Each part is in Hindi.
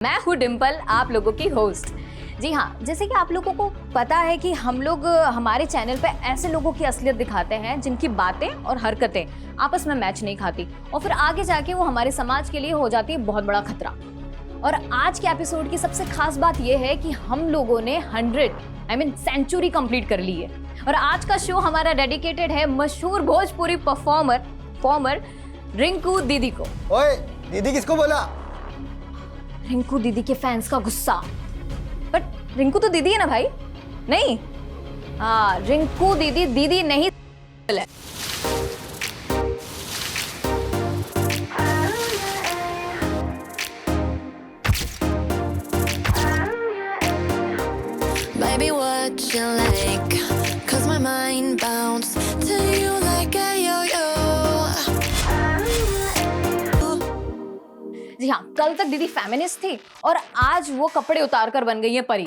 मैं हूँ डिम्पल, आप लोगों की होस्ट। जी हाँ, जैसे कि आप लोगों को पता है कि हम लोग हमारे चैनल पे ऐसे लोगों की असलियत दिखाते हैं जिनकी बातें और हरकतें आपस में मैच नहीं खाती और फिर आगे जाके वो हमारे समाज के लिए हो जाती है बहुत बड़ा खतरा। और आज के एपिसोड की सबसे खास बात यह है कि हम लोगों ने 100 सेंचुरी कंप्लीट कर ली है। और आज का शो हमारा डेडिकेटेड है मशहूर भोजपुरी परफॉर्मर रिंकू दीदी को। ओए, दीदी किसको बोला? रिंकू दीदी के फैंस का गुस्सा। बट रिंकू तो दीदी है ना भाई? नहीं, हाँ, रिंकू दीदी नहीं है। Baby, what you like? 'Cause my mind bounce to you like a yo-yo. जी हाँ, कल तक दीदी फेमिनिस्ट थी और आज वो कपड़े उतार कर बन गई है परी।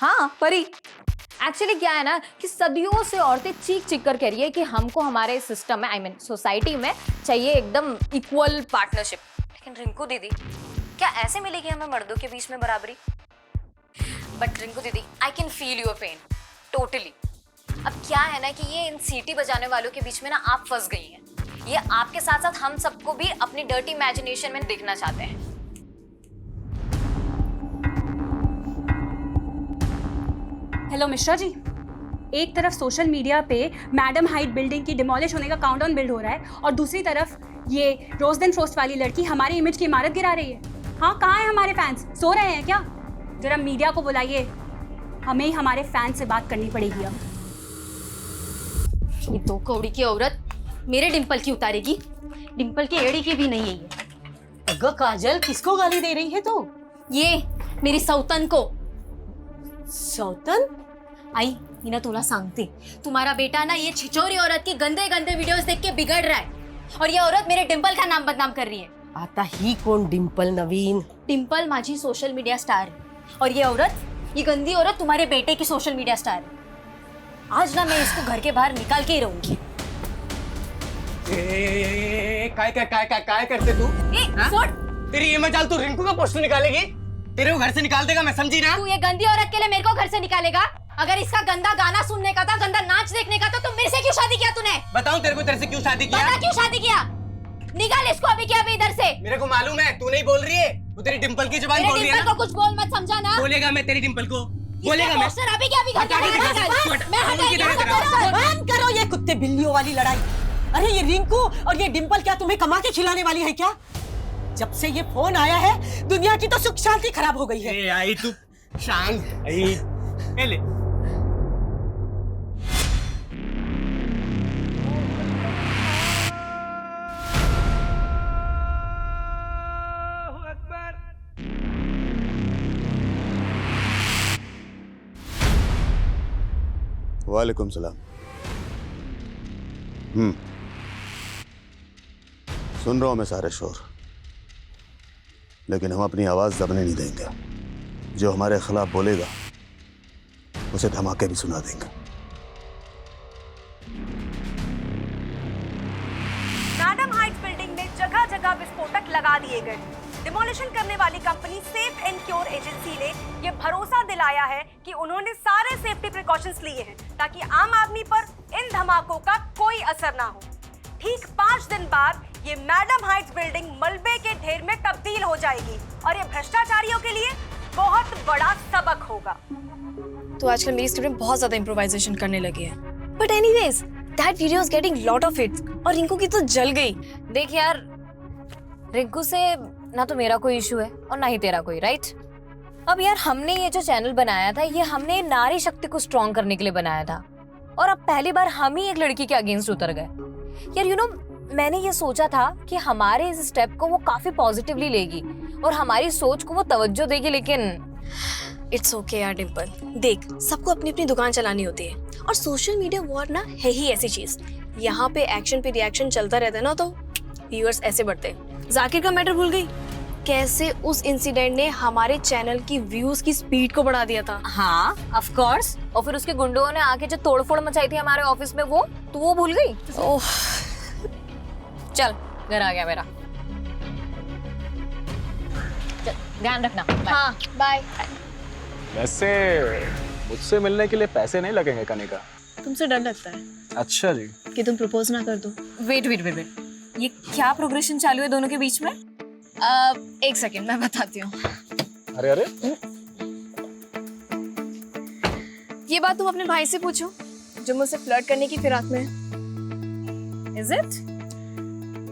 हाँ, परी। एक्चुअली क्या है ना कि सदियों से औरतें चीख कर कह रही है कि हमको हमारे सिस्टम में सोसाइटी में चाहिए एकदम इक्वल पार्टनरशिप। लेकिन रिंकू दीदी, क्या ऐसे मिलेगी हमें मर्दों के बीच में बराबरी? But Rinku didi, I can feel your pain totally. अब क्या है ना कि ये इन सीटी बजाने वालों के बीच में ना आप फंस गई हैं। ये आपके साथ साथ हम सबको भी अपनी डर्टी इमेजिनेशन में देखना चाहते हैं। हेलो मिश्रा जी, एक तरफ सोशल मीडिया पे मैडम हाइट बिल्डिंग की डिमोलिश होने का काउंटडाउन बिल्ड हो रहा है और दूसरी तरफ ये रोजदेन फ्रोस्ट वाली लड़की हमारी इमेज की इमारत गिरा रही है। हाँ, कहाँ है हमारे फैंस? सो रहे हैं क्या? जरा मीडिया को बुलाइए, हमें ही हमारे फैंस से बात करनी पड़ेगी अब। ये दो कौड़ी की औरत मेरे डिंपल की उतारेगी, डिंपल की एड़ी की भी नहीं है ये। अगं काजल, किसको गाली दे रही है तू? ये मेरी सौतन को। सौतन? आई ना तुला सांगते, तुम्हारा बेटा ना ये छिचोरी औरत की गंदे गंदे वीडियोस देख के बिगड़ रहा है और ये औरत मेरे डिंपल का नाम बदनाम कर रही है। आता ही कौन डिंपल नवीन? डिंपल माझी सोशल मीडिया स्टार है और ये औरत, ये गंदी औरत तुम्हारे बेटे की सोशल मीडिया स्टार है। आज ना मैं इसको घर के बाहर निकाल के ही रहूंगी। काय करते तू? छोड़। तेरी ये मजाल तू रिंकू का पोस्टर निकालेगी? तेरे को घर से निकाल देगा, मैं समझी ना? तू ये गंदी औरत के लिए मेरे को घर से निकालेगा? अगर इसका गंदा गाना सुनने का था, गंदा नाच देखने का था, तो मेरे से क्यों शादी किया तूने? बताऊं तेरे से क्यों शादी किया? बता क्यों शादी किया? निकाल इसको अभी क्या इधर से। मेरे को मालूम है, तू नहीं बोल रही है, तू तेरी डिंपल की जुबान बोल रही है डिंपल ना? को कुछ बोल मत, समझा ना? बोलेगा मैं तेरी डिंपल को, बोलेगा मैं। पोस्टर अभी क्या बिगाड़ हटा के दिखा, मैं हटा बंद करो ये कुत्ते बिल्लियों वाली लड़ाई। अरे ये रिंकू और ये डिंपल क्या तुम्हें कमा के खिलाने वाली है क्या? जब से ये फोन आया है दुनिया की तो सुख शांति खराब हो गई है। ए आई तू शांत आई। ए ले। वालेकुम सलाम। सुन रहा हूं मैं सारे शोर, लेकिन हम अपनी आवाज दबने नहीं देंगे। जो हमारे खिलाफ बोलेगा उसे धमाके भी सुना देंगे। मैडम हाइट्स बिल्डिंग में जगह जगह विस्फोटक लगा दिए गए। डिमोलिशन करने वाली company safe and cure agency ने ये भरोसा दिलाया है कि उन्होंने सारे सेफ्टी प्रिकॉशंस लिए हैं ताकि आम आदमी पर इन धमाकों का कोई असर ना हो। ठीक 5 दिन बाद ये मैडम हाइट्स बिल्डिंग मलबे के ढेर में तब्दील हो जाएगी और ये भ्रष्टाचारियों के लिए बहुत बड़ा सबक होगा। तो आजकल मेरी स्टूडेंट बहुत ज्यादा इम्प्रोवाइजेशन करने लगी है। But anyways, that video is getting lot of hits और रिंकू की तो जल गई। देख यार, रिंकू से ना तो मेरा कोई इशू है और ना ही तेरा कोई, राइट? अब यार, हमने ये जो चैनल बनाया था, ये हमने नारी शक्ति को स्ट्रॉन्ग करने के लिए बनाया था और अब पहली बार हम ही एक लड़की के अगेंस्ट उतर गए। यार मैंने ये सोचा था कि हमारे इस स्टेप को वो काफी पॉजिटिवली लेगी और हमारी सोच को वो तवज्जो देगी, लेकिन इट्स ओके यार डिम्पल, देख सबको अपनी अपनी दुकान चलानी होती है और सोशल मीडिया वॉर ना है ही ऐसी चीज। यहाँ पे एक्शन पे रिएक्शन चलता रहता है ना, तो व्यूअर्स ऐसे बढ़ते हैं। जाकिर का मैटर भूल गई? कैसे उस इंसिडेंट ने हमारे चैनल की व्यूज की स्पीड को बढ़ा दिया था। हाँ, ऑफ कोर्स। और फिर उसके गुंडों ने आके जो तोड़फोड़ मचाई थी हमारे ऑफिस में, वो भूल गई? ओह, चल घर आ गया मेरा। चल। ध्यान रखना। Bye. हाँ बाय। वैसे मुझसे मिलने के लिए पैसे नहीं लगेंगे कनिका? तुमसे डर लगता है अच्छा जी। कि तुम प्रपोज ना कर दो। वेट वेट वेट वेट, ये क्या प्रोग्रेशन चालू है दोनों के बीच में? एक सेकंड मैं बताती हूँ। अरे अरे ये बात तुम अपने भाई से पूछो जो मुझसे फ्लर्ट करने की फिराक में है। Is it?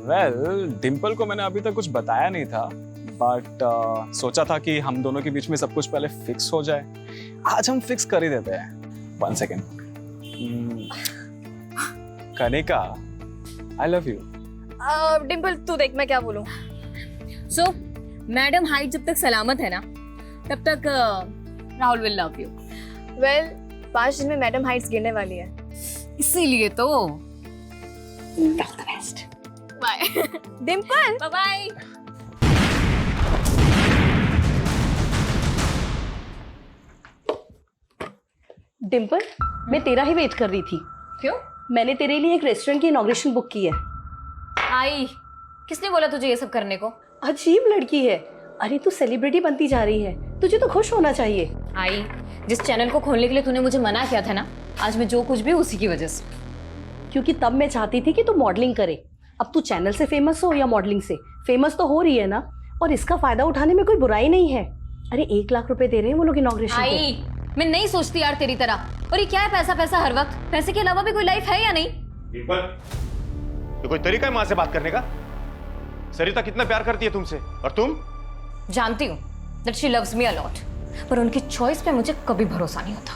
वेल डिम्पल को मैंने अभी तक कुछ बताया नहीं था, बट सोचा था कि हम दोनों के बीच में सब कुछ पहले फिक्स हो जाए। आज हम फिक्स कर ही देते हैं। 1 second. Kanika, I love you. Dimple तू देख मैं क्या बोलूं। So, मैडम हाइट जब तक सलामत है ना, तब तक Rahul will love you. Well 5 दिन में मैडम हाइट्स गिरने वाली है। इसीलिए तो best. Bye Dimple. Bye bye. Dimple, मैं तेरा ही वेट कर रही थी। क्यों? मैंने तेरे लिए एक रेस्टोरेंट की इनॉग्रेशन बुक की है। आई, किसने बोला तुझे ये सब करने को? अजीब लड़की है। अरे तू सेलिब्रिटी बनती जा रही है, तुझे तो खुश होना चाहिए। आई, जिस चैनल को खोलने के लिए तूने मुझे मना किया था ना, आज मैं जो कुछ भी उसी की वजह से। क्योंकि तब मैं चाहती थी कि तू मॉडलिंग करे। अब तू चैनल से फेमस हो या मॉडलिंग से, फेमस तो हो रही है ना, और इसका फायदा उठाने में कोई बुराई नहीं है। अरे 1 लाख रुपए दे रहे हैं वो लोग इनॉग्रेशन पे। आई, मैं नहीं सोचती यार तेरी तरह। और ये क्या है पैसा पैसा हर वक्त? पैसे के अलावा भी कोई लाइफ है या नहीं? तो कोई तरीका है माँ से बात करने का? सरिता कितना प्यार करती है तुमसे, और तुम? जानती हूँ that she loves me a lot, पर उनकी चॉइस पे मुझे कभी भरोसा नहीं होता।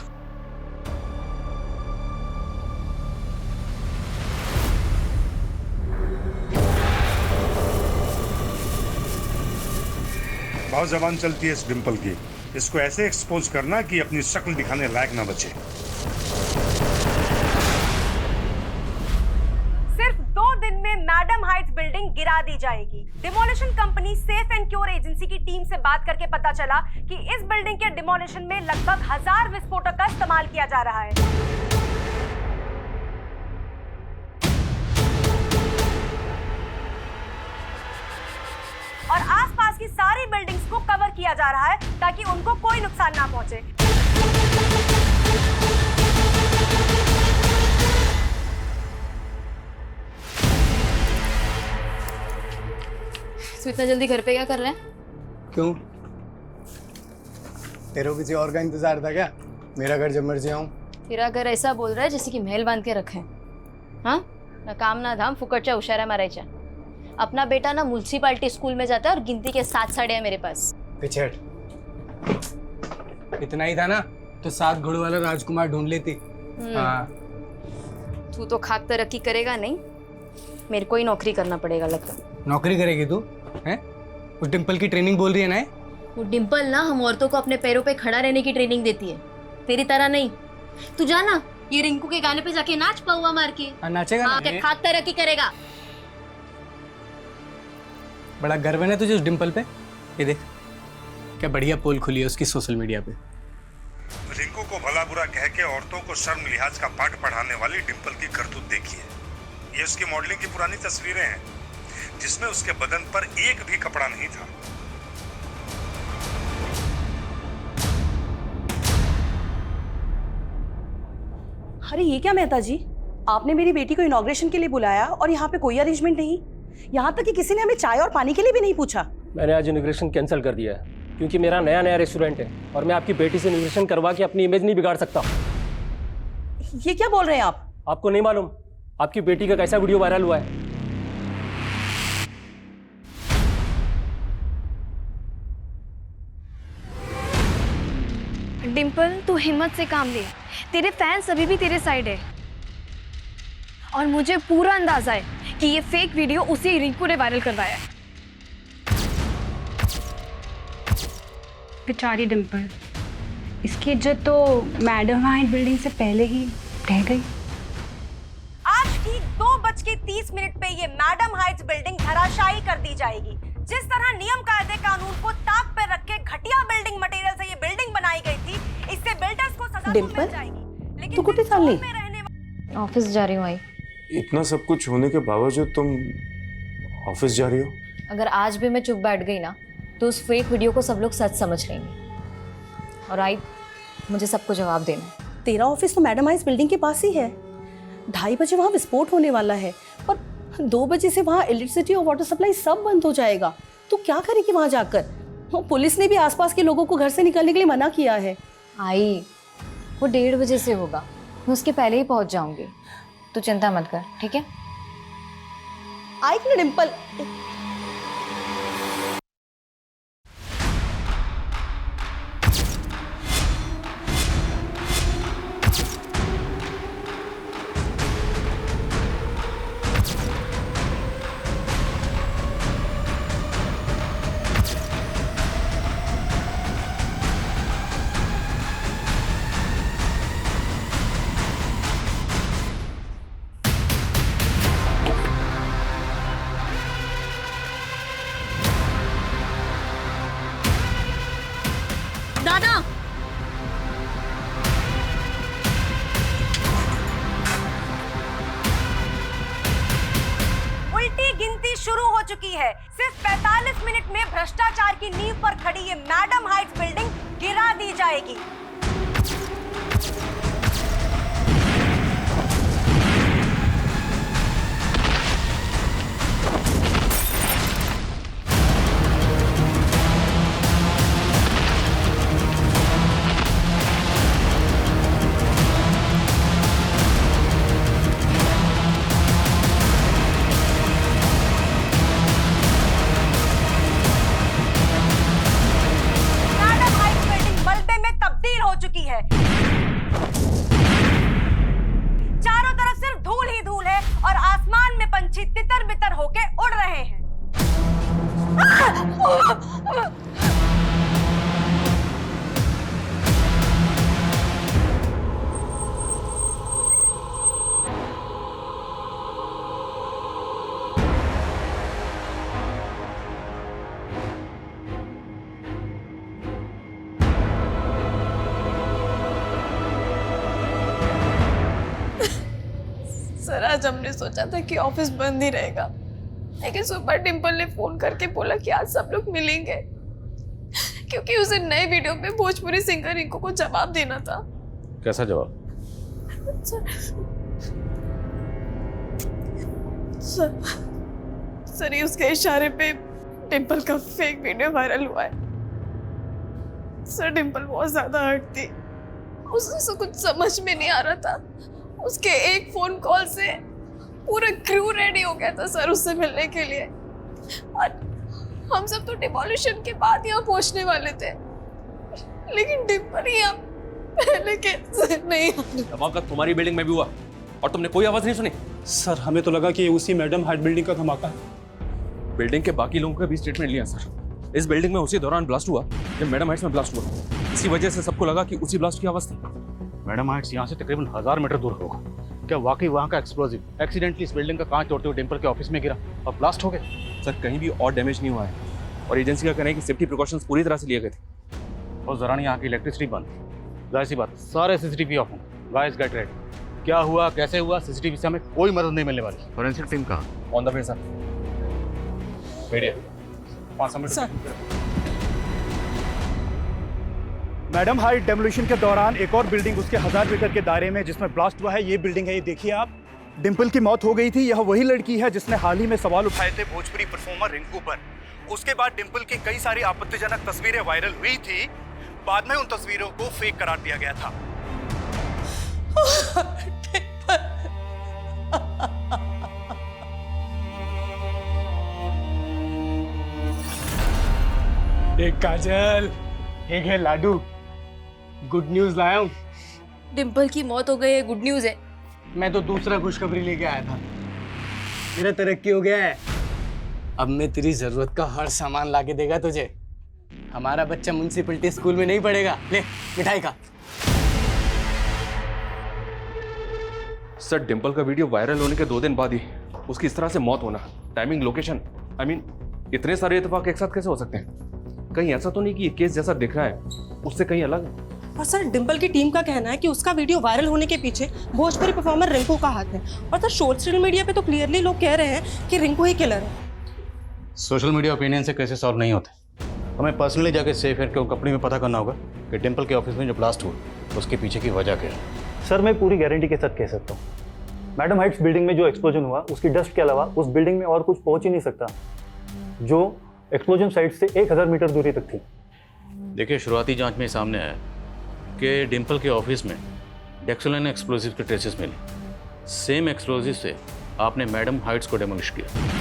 बहुत जबान चलती है इस डिम्पल की। इसको ऐसे एक्सपोज करना कि अपनी शक्ल दिखाने लायक ना बचे। सिर्फ 2 दिन में मैडम हाइट्स बिल्डिंग गिरा दी जाएगी। Demolition company safe and cure agency की टीम से बात करके पता चला कि इस बिल्डिंग के डिमोलिशन में लगभग 1000 विस्फोटक का इस्तेमाल किया जा रहा है। और आसपास की सारी बिल्डिंग्स को कवर किया जा रहा है ताकि उनको कोई नुकसान ना पहुंचे। तो इतना जल्दी घर पे क्या कर रहे हैं? क्यों? तेरे को किसी और का इंतजार था क्या? मेरा घर जब मर्जी आऊं। तेरा घर ऐसा बोल रहा है जैसे कि महल बांध के रखे। हाँ ना काम ना धाम, फुकटच्या उशारा मारायच्या। अपना बेटा ना म्युनिसिपालिटी स्कूल में जाता है और गिनती के 7 साड़ियां है मेरे पास। पिछड़। इतना ही था ना तो 7 घोड़ों वाला राजकुमार ढूंढ लेती। हाँ। तू तो खाक तरक्की करेगा नहीं, मेरे को ही नौकरी करना पड़ेगा लगता। नौकरी करेगी तू? हैं? उस डिम्पल की ट्रेनिंग बोल रही है ना? वो डिम्पल ना हम औरतों को अपने पैरों पे खड़ा रहने की ट्रेनिंग देती है, तेरी तरह नहीं। तू जाना ये रिंकू के गाने पे जाके नाच पौवा मार के। नाचेगा हाँ, क्या खाक तरक्की करेगा? बड़ा गर्व है ना तुझे उस डिम्पल पे? ये देख क्या बढ़िया पोल खुली है उसकी सोशल मीडिया पे। रिंकू को भला बुरा कह के औरतों को शर्म लिहाज का पाठ पढ़ाने वाली डिम्पल की करतूत देखिए। ये उसकी मॉडलिंग की पुरानी तस्वीरें हैं जिसमें उसके बदन पर एक भी कपड़ा नहीं था। अरे ये क्या मेहता जी, आपने मेरी बेटी को इनॉग्रेशन के लिए बुलाया और यहाँ पे कोई अरेंजमेंट नहीं, यहाँ तक कि किसी ने हमें चाय और पानी के लिए भी नहीं पूछा। मैंने आज इनॉग्रेशन कैंसिल कर दिया है क्योंकि मेरा नया रेस्टोरेंट है और मैं आपकी बेटी से इनॉग्रेशन करवा के अपनी इमेज नहीं बिगाड़ सकता। ये क्या बोल रहे हैं आप? आपको नहीं मालूम आपकी बेटी का कैसा वीडियो वायरल हुआ है? डिम्पल तू हिम्मत से काम ले, तेरे फैंस अभी भी तेरे साइड है और मुझे पूरा अंदाजा है कि ये फेक वीडियो उसी रिंकू ने वायरल करवाया है। बेचारी डिम्पल, इसकी इज्जत तो मैडम हाइट बिल्डिंग से पहले ही ढह गई। आज ठीक 2:30 पे ये मैडम हाइट्स बिल्डिंग धराशायी कर दी जाएगी। जिस तरह नियम कायदे कानून को ताक पे रख के घटिया बिल्डिंग मटेरियल से ये बिल्डिंग बनाई गई थी, इससे बिल्डर्स को सजा तो मिल जाएगी। लेकिन तू कुठे चालली? ऑफिस जा रही हूँ। आई, इतना सब कुछ होने के बावजूद तुम ऑफिस जा रही हो? अगर आज भी मैं चुप बैठ गई ना तो उस फेक वीडियो को सब लोग सच समझ लेंगे। और आई, मुझे सबको जवाब देना है। तेरा ऑफिस तो मैडम हाइट्स बिल्डिंग के पास ही है। 2:30 बजे वहाँ विस्फोट होने वाला है और 2 बजे से वहाँ इलेक्ट्रिसिटी और वाटर सप्लाई सब बंद हो जाएगा। तो क्या करेगी वहाँ जाकर? वो पुलिस ने भी आसपास के लोगों को घर से निकलने के लिए मना किया है। आई, वो 1:30 बजे से होगा, मैं उसके पहले ही पहुँच जाऊँगी। तो चिंता मत कर, ठीक है? ऐक ना डिम्पल, दादा, उल्टी गिनती शुरू हो चुकी है। सिर्फ 45 मिनट में भ्रष्टाचार की नींव पर खड़ी ये मैडम हाइट्स बिल्डिंग गिरा दी जाएगी। चुकी है। चारों तरफ सिर्फ धूल ही धूल है और आसमान में पंछी तितर बितर होके उड़ रहे हैं। सर, आज हमने सोचा था कि ऑफिस बंद ही रहेगा, लेकिन सुपर डिम्पल ने फोन करके बोला कि आज सब लोग मिलेंगे, क्योंकि उसे नए वीडियो में भोजपुरी सिंगर रिंकू को जवाब देना था। कैसा जवाब? सर, ये उसके इशारे पे डिम्पल का फेक वीडियो वायरल हुआ है। सर, डिम्पल बहुत ज्यादा हर्ट थी, उसे कुछ समझ में नहीं आ रहा था। उसके एक फोन कॉल से पूरा क्रू रेडी हो गया था सर उससे मिलने के लिए, और हम सब तो डिमोलिशन के बाद यहाँ पहुँचने वाले थे, लेकिन डिम्पल यहाँ पहले कैसे नहीं। धमाका तुम्हारी बिल्डिंग में भी हुआ और तुमने कोई आवाज नहीं सुनी? सर, हमें तो लगा कि उसी मैडम हाइट बिल्डिंग का धमाका है। बिल्डिंग के बाकी लोगों का भी स्टेटमेंट लिया सर। इस बिल्डिंग में उसी दौरान ब्लास्ट हुआ जब मैडम हाइट्स में ब्लास्ट हुआ। इसी वजह से सबको लगा कि उसी ब्लास्ट की आवाज थी। मैडम हाइट्स यहाँ से तकरीबन 1000 मीटर दूर होगा। क्या वाकई वहाँ का एक्सप्लोजिव एक्सीडेंटली इस बिल्डिंग का कांच तोड़ते हुए डिम्पल के ऑफिस में गिरा और ब्लास्ट हो गए? सर, कहीं भी और डैमेज नहीं हुआ है और एजेंसी का कहना है कि सेफ्टी प्रिकॉशंस पूरी तरह से लिए गए थे। और जरा यहाँ की इलेक्ट्रिसिटी बंद, जाहिर सी बात सारे सीसीटीवी ऑफ होंगे। Guys get ready. क्या हुआ, कैसे हुआ, सीसीटीवी से हमें कोई मदद नहीं मिलने वाली। फॉरेंसिक टीम कहाँ? On the way sir. Media 5 minute. Madam height demolition के दौरान एक और बिल्डिंग उसके 1000 मीटर के दायरे में जिसमें ब्लास्ट हुआ है, ये बिल्डिंग है। ये देखिए आप, डिम्पल की मौत हो गई थी। यह वही लड़की है जिसने हाल ही में सवाल उठाए थे भोजपुरी परफॉर्मर रिंकू पर। उसके बाद डिम्पल की कई सारी आपत्तिजनक तस्वीरें वायरल हुई थी। बाद में उन तस्वीरों को फेक करार दिया गया था। एक काजल, एक है लाडू। गुड न्यूज लाया हूँ। डिम्पल की मौत हो गई है, गुड न्यूज है। मैं तो दूसरा खुशखबरी लेके आया था। मेरा तरक्की हो गया है, अब मैं तेरी जरूरत का हर सामान लाके देगा तुझे। हमारा बच्चा म्युनिसिपैलिटी स्कूल में नहीं पढ़ेगा। ले मिठाई खा। सर, डिम्पल का वीडियो वायरल होने के 2 दिन बाद ही उसकी इस तरह से मौत होना, टाइमिंग, लोकेशन, इतने सारे इत्तेफाक एक साथ कैसे हो सकते हैं? कहीं ऐसा तो नहीं कि ये केस जैसा दिख रहा है उससे कहीं अलग है? और सर, डिम्पल की टीम का कहना है कि उसका वीडियो वायरल होने के पीछे भोजपुरी परफॉर्मर रिंकू का हाथ है। और सर, सोशल मीडिया पे तो क्लियरली लोग कह रहे हैं कि रिंकू ही किलर है। सोशल मीडिया ओपिनियन से केसेस सॉल्व नहीं होते, हमें पर्सनली जाके सेफ एयर कंपनी में पता करना होगा कि डिम्पल के ऑफिस में जो ब्लास्ट हुआ उसके पीछे की वजह क्या है। सर मैं पूरी गारंटी के साथ कह सकता हूँ, मैडम हाइट्स बिल्डिंग में जो एक्सप्लोजन हुआ उसकी डस्ट के अलावा उस बिल्डिंग में और कुछ पहुंच ही नहीं सकता, जो एक्सप्लोजन साइट से 1000 मीटर दूरी तक थी। देखिए, शुरुआती जांच में सामने आया कि डिम्पल के ऑफिस में डेक्सोलाइन एक्सप्लोजिव के ट्रेसेस मिले। सेम एक्सप्लोजिव से आपने मैडम हाइट्स को डेमोलिश किया।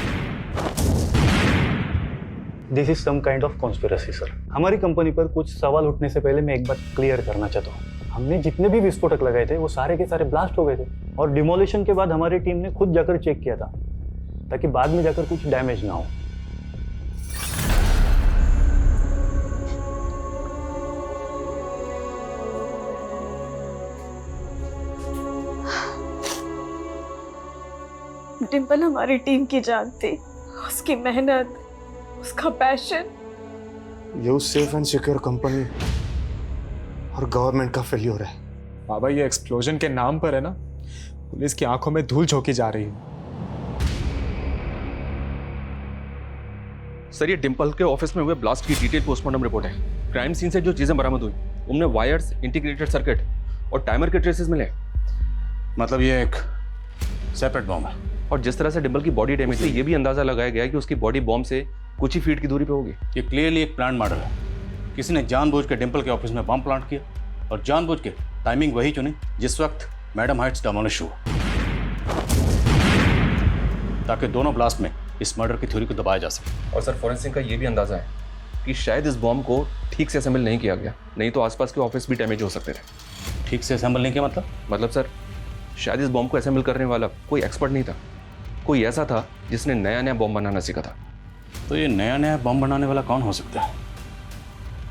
This is some kind of conspiracy sir. हमारी कंपनी पर कुछ सवाल उठने से पहले मैं एक बात क्लियर करना चाहता हूँ, हमने जितने भी विस्फोटक लगाए थे वो सारे के सारे ब्लास्ट हो गए थे, और डिमोलिशन के बाद हमारी टीम ने खुद जाकर चेक किया था ताकि बाद में जाकर कुछ डैमेज ना हो। डिम्पल हमारी टीम की जान थी, उसकी मेहनत, उसका पैशन। ये उस सेफ एंड सिक्योर कंपनी और गवर्नमेंट का फेल्योर है। बाबा ये एक्सप्लोजन के नाम पर है ना, पुलिस की आंखों में धूल झोंकी जा रही है। सर ये डिम्पल के ऑफिस में हुए ब्लास्ट की डिटेल पोस्टमार्टम रिपोर्ट है। क्राइम सीन से जो चीजें बरामद हुई उनमें वायर्स, इंटीग्रेटेड सर्किट और टाइमर के ट्रेसेस मिले। मतलब ये एक सेपरेट बॉम्ब है। और जिस तरह से डिम्पल की बॉडी डैमेज है, ये भी अंदाजा लगाया गया है कि उसकी बॉडी बॉम्ब से कुछ ही फीट की दूरी पे होगी। ये क्लियरली एक प्लान मर्डर है। किसी ने जानबूझ के डिम्पल के ऑफिस में बम प्लांट किया और जानबूझ के टाइमिंग वही चुनी जिस वक्त मैडम हाइट्स डेमोलिश हुआ, ताकि दोनों ब्लास्ट में इस मर्डर की थ्योरी को दबाया जा सके। और सर फॉरेंसिक का ये भी अंदाजा है कि शायद इस बॉम्ब को ठीक से असेंबल नहीं किया गया, नहीं तो आसपास के ऑफिस भी डैमेज हो सकते थे। ठीक से असेंबल नहीं किया मतलब सर शायद इस बॉम्ब को असेंबल करने वाला कोई एक्सपर्ट नहीं था, कोई ऐसा था जिसने नया नया बॉम्ब बनाना सीखा था। तो ये नया नया बम बनाने वाला कौन हो सकता है,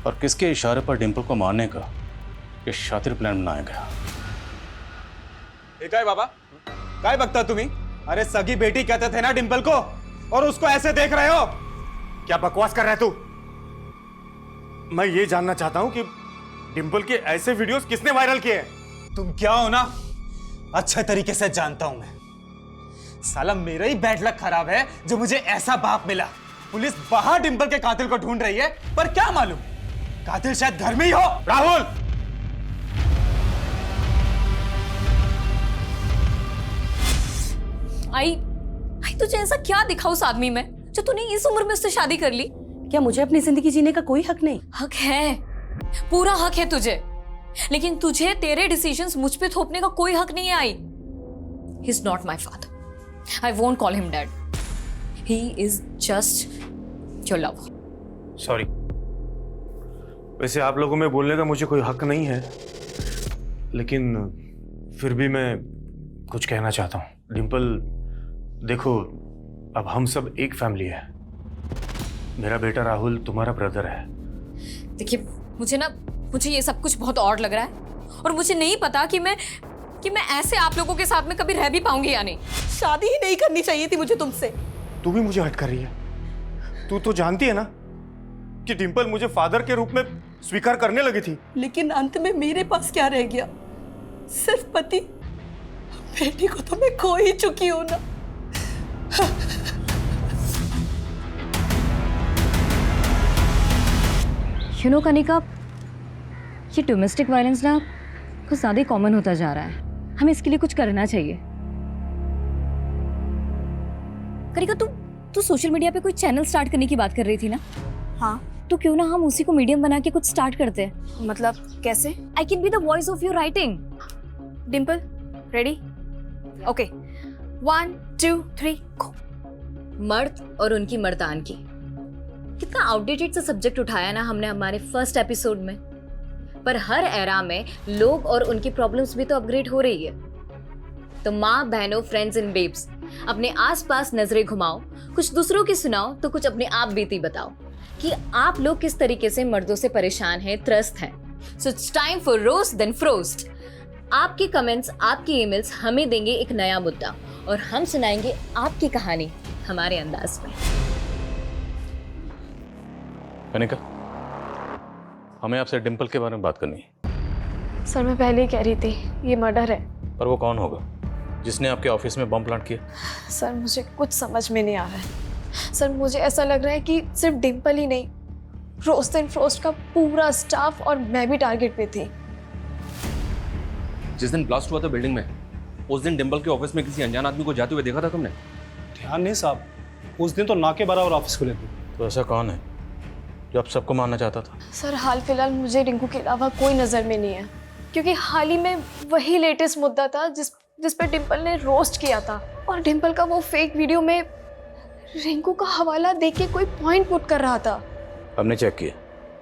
और किसके इशारे पर डिम्पल को मारने का ये शातिर प्लान बनाया गया? काय बाबा, काय बघता तुम्ही? अरे सगी बेटी कहते थे ना डिम्पल को, और उसको ऐसे देख रहे हो? क्या बकवास कर रहा है तू? मैं ये जानना चाहता हूं कि डिम्पल के ऐसे वीडियोस किसने वायरल किए? तुम क्या हो ना अच्छे तरीके से जानता हूं मैं। साला मेरा ही बैड लक खराब है जो मुझे ऐसा बाप मिला। पुलिस बाहर डिम्पल के कातिल को ढूंढ रही है, पर क्या मालूम कातिल शायद घर में ही हो। राहुल, आई तुझे ऐसा क्या दिखा उस आदमी में जो तूने इस उम्र में उससे शादी कर ली? क्या मुझे अपनी जिंदगी जीने का कोई हक नहीं? हक है, पूरा हक है तुझे, लेकिन तुझे तेरे डिसीजंस मुझ पे थोपने का कोई हक नहीं है। I he is not my father, I won't call him dad. He is just your lover. Sorry, वैसे आप लोगों में बोलने का मुझे कोई हक नहीं है, लेकिन फिर भी मैं कुछ कहना चाहता हूँ। डिम्पल, देखो अब हम सब एक फैमिली है। मेरा बेटा राहुल तुम्हारा ब्रदर है। देखिए मुझे ये सब कुछ बहुत ऑड लग रहा है, और मुझे नहीं पता कि मैं ऐसे आप लोगों के साथ में कभी रह भी पाऊंगी या नहीं। शादी ही नहीं करनी चाहिए थी मुझे तुमसे। तू भी मुझे हट कर रही है। तू तो जानती है ना कि डिम्पल मुझे फादर के रूप में स्वीकार करने लगी थी। लेकिन अंत में मेरे पास क्या रह गया? सिर्फ पति। बेटी को तो मैं खो ही चुकी हूं ना। You know, कनिका, ये डोमेस्टिक वायलेंस ना कुछ ज्यादा कॉमन होता जा रहा है। हमें इसके लिए कुछ करना चाहिए। कनिका, तू सोशल मीडिया पे कोई चैनल स्टार्ट करने की बात कर रही थी ना? हाँ, तो क्यों ना हम उसी को मीडियम बना के कुछ स्टार्ट करते हैं? मतलब कैसे? I can be the voice of your writing. Dimple, ready? Okay, 1 2 3 गो। मर्द और उनकी मर्दान की कितना आउटडेटेड सा सब्जेक्ट उठाया ना हमने हमारे फर्स्ट एपिसोड में। पर हर एरा में लोग और उनकी प्रॉब्लम्स भी तो अपग्रेड हो रही है। तो माँ, बहनों, फ्रेंड्स एंड बेब्स, अपने आसपास नजरें घुमाओ, कुछ दूसरों की सुनाओ तो कुछ अपने आप बीती बताओ कि आप लोग किस तरीके से मर्दों से परेशान हैं, त्रस्त हैं। So it's time for roast then frost. आपके कमेंट्स, आपकी ईमेल्स हमें देंगे एक नया मुद्दा, और हम सुनाएंगे आपकी कहानी हमारे अंदाज में। कनिका, हमें आपसे डिम्पल के बारे में बात करनी है। सर मैं पहले ही कह रही थी, ये मर्डर है। पर वो कौन होगा जिसने आपके ऑफिस में बम प्लांट किया? सर मुझे कुछ समझ में नहीं आ रहा है। सर मुझे ऐसा लग रहा है कि सिर्फ डिम्पल ही नहीं, रोस्ट एंड फ्रोस्ट का पूरा स्टाफ और मैं भी टारगेट पे थी। जिस दिन ब्लास्ट हुआ था बिल्डिंग में, उस दिन डिम्पल के ऑफिस में किसी अनजान आदमी को जाते हुए देखा था तुमने? ध्यान नहीं साहब, उस दिन तो ना के बराबर ऑफिस खुले थे। तो ऐसा कौन है जो आप सबको मारना चाहता था? सर हाल फिलहाल मुझे रिंकू के अलावा कोई नज़र में नहीं है, क्योंकि हाल ही में वही लेटेस्ट मुद्दा था जिस पे डिम्पल ने रोस्ट किया था। और डिम्पल का वो फेक वीडियो में रिंकू का हवाला देख के कोई पॉइंट पुट कर रहा था। हमने चेक किया,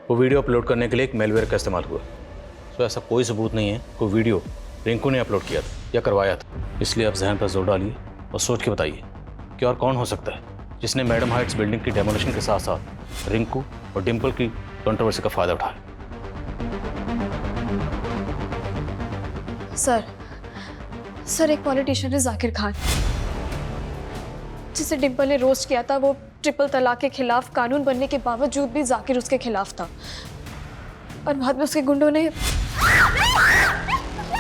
वो वीडियो अपलोड करने के लिए एक मेलवेयर का इस्तेमाल हुआ। तो ऐसा कोई सबूत नहीं है कोई वीडियो रिंकू ने अपलोड किया था या करवाया था। इसलिए आप जहन पर जोर डालिए और सोच के बताइए कि और कौन हो सकता है जिसने मैडम हाइट्स बिल्डिंग की डेमोलिशन के साथ साथ रिंकू और डिम्पल की कंट्रोवर्सी का फायदा उठाया। सर एक पॉलिटिशियन है जाकिर खान, जिसे डिम्पल ने रोस्ट किया था। वो ट्रिपल तलाक के खिलाफ कानून बनने के बावजूद भी जाकिर उसके खिलाफ था, और बाद में उसके गुंडों ने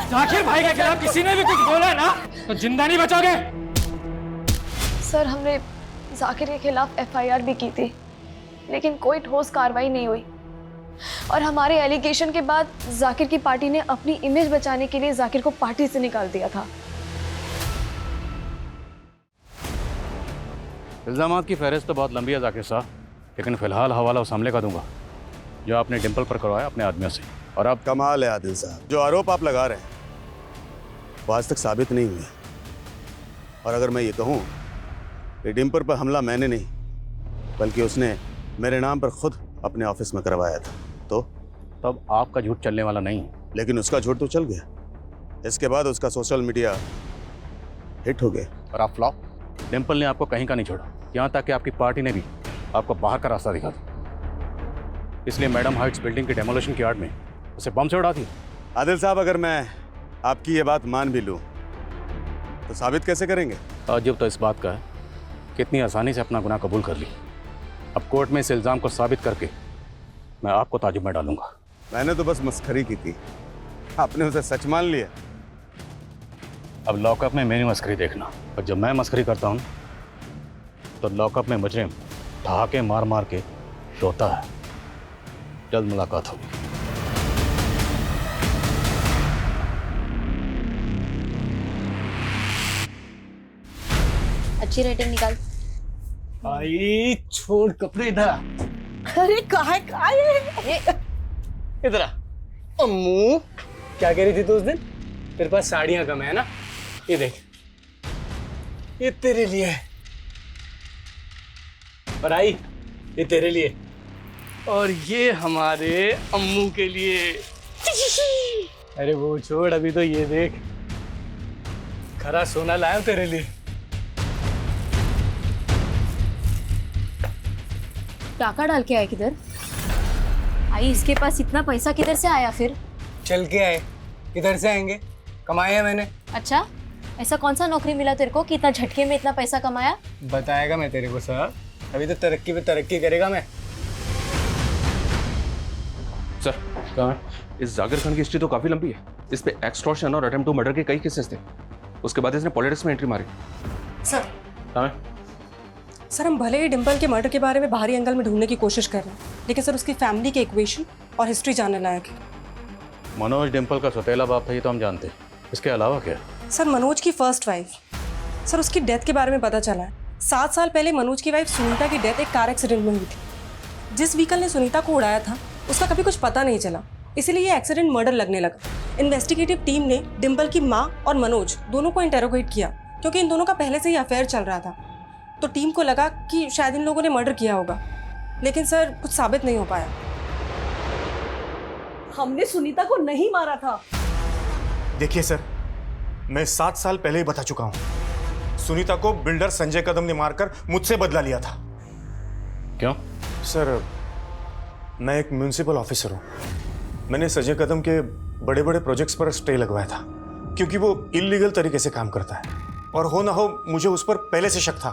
जाकिर भाई के खिलाफ किसी ने भी कुछ बोला ना तो जिंदा नहीं बचोगे। सर हमने जाकिर के खिलाफ एफआईआर भी की थी, लेकिन कोई ठोस कार्रवाई नहीं हुई। और हमारे एलिगेशन के बाद जाकिर की पार्टी ने अपनी इमेज बचाने के लिए जाकिर को पार्टी से निकाल दिया था। इल्ज़ामात की फहरिस्त तो बहुत लंबी है जाकिर साहब, लेकिन फ़िलहाल हवाला उस हमले का दूंगा जो आपने डिम्पल पर करवाया अपने आदमियों से। और आप कमाल है आदिल साहब, जो आरोप आप लगा रहे हैं वो आज तक साबित नहीं हुए। और अगर मैं ये कहूँ कि डिम्पल पर हमला मैंने नहीं बल्कि उसने मेरे नाम पर खुद अपने ऑफिस में करवाया था, तो तब आपका झूठ चलने वाला नहीं है। लेकिन उसका झूठ तो चल गया। इसके बाद उसका सोशल मीडिया हिट हो गया और आप फ्लॉप। डिम्पल ने आपको कहीं का नहीं छोड़ा, यहाँ तक कि आपकी पार्टी ने भी आपको बाहर का रास्ता दिखा दिया। इसलिए मैडम हाइट्स बिल्डिंग की डेमोलिशन की आड़ में उसे बम से उड़ा दी। आदिल साहब, अगर मैं आपकी ये बात मान भी लूँ तो साबित कैसे करेंगे? ताज्जुब तो इस बात का है कितनी आसानी से अपना गुनाह कबूल कर ली। अब कोर्ट में इस इल्ज़ाम को साबित करके मैं आपको ताजुब में डालूंगा। मैंने तो बस मस्खरी की थी, आपने उसे सच मान लिया। अब लॉकअप में मेरी मस्करी देखना, और जब मैं मस्करी करता हूँ तो लॉकअप में मुजरिम ठहाके मार मार के रोता है। जल्द मुलाकात होगी। अच्छी रेटिंग निकाल। भाई छोड़ कपड़े इधर आ। अरे कहाँ है? इधर आ। अम्मू क्या कह रही थी तू उस दिन? तेरे पास साड़ियां कम है ना? ये देख, ये तेरे लिए है। और आई, ये तेरे लिए। और ये हमारे अम्मू के लिए। अरे वो छोड़, अभी तो ये देख, खरा सोना लाया हूं तेरे लिए। टाका डाल के आए किधर? आई इसके पास इतना पैसा किधर से आया फिर? चल के आए। किधर से आएंगे? कमाया मैंने। अच्छा, ऐसा कौन सा नौकरी मिला तेरे को कि इतना झटके में इतना पैसा कमाया? बताएगा मैं तेरे को सर, अभी तो तरक्की पे तरक्की करेगा मैं। सर, कहाँ है? इस जाकिर खान की हिस्ट्री तो काफी लंबी है। इस पे एक्सटॉर्शन और अटेम्प्ट टू मर्डर के कई केसेस थे। उसके बाद इसने पॉलिटिक्स में एंट्री मारी। सर, कहाँ है? सर हम भले ही डिम्पल के मर्डर के बारे में बाहरी एंगल में ढूंढने की कोशिश कर रहे हैं, लेकिन सर उसकी फैमिली के इक्वेशन और हिस्ट्री जानने लायक है। मनोज डिम्पल का सौतेला बाप था ये तो हम जानते हैं, इसके अलावा क्या? सर मनोज की फर्स्ट वाइफ, सर उसकी डेथ के बारे में पता चला है। 7 साल पहले मनोज की वाइफ सुनीता की डेथ एक कार एक्सीडेंट में हुई थी। जिस व्हीकल ने सुनीता को उड़ाया था उसका कभी कुछ पता नहीं चला, इसीलिए ये एक्सीडेंट मर्डर लगने लगा। इन्वेस्टिगेटिव टीम ने डिम्पल की माँ और मनोज दोनों को इंटेरोगेट किया, क्योंकि इन दोनों का पहले से ही अफेयर चल रहा था। तो टीम को लगा कि शायद इन लोगों ने मर्डर किया होगा, लेकिन सर कुछ साबित नहीं हो पाया। हमने सुनीता को नहीं मारा था। देखिए सर, मैं 7 साल पहले ही बता चुका हूं। सुनीता को बिल्डर संजय कदम ने मारकर मुझसे बदला लिया था। क्यों? सर, मैं एक म्युनिसिपल ऑफिसर हूं। मैंने संजय कदम के बड़े बड़े प्रोजेक्ट्स पर स्टे लगवाया था, क्योंकि वो इलीगल तरीके से काम करता है। और हो ना हो मुझे उस पर पहले से शक था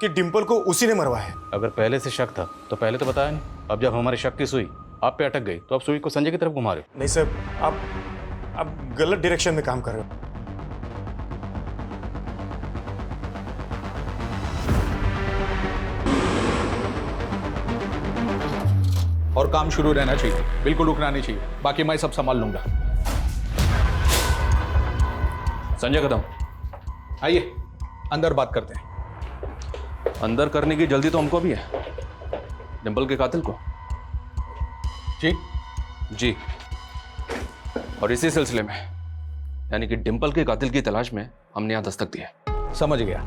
कि डिम्पल को उसी ने मरवाया है। अगर पहले से शक था तो पहले तो बताया नहीं। अब जब हमारे शक की सुई आप पे अटक गई तो आप सुई को संजय की तरफ घुमा रहे हो। नहीं सर, आप गलत डायरेक्शन में काम कर रहे हो। और काम शुरू रहना चाहिए, बिल्कुल रुकना नहीं चाहिए। बाकी मैं सब संभाल लूंगा। संजय कदम, आइए अंदर बात करते हैं। अंदर करने की जल्दी तो हमको भी है। डिंपल के कातिल को? जी जी। और इसी सिलसिले में, यानी कि डिंपल के कातिल की तलाश में हमने यहां दस्तक दी है। समझ गया।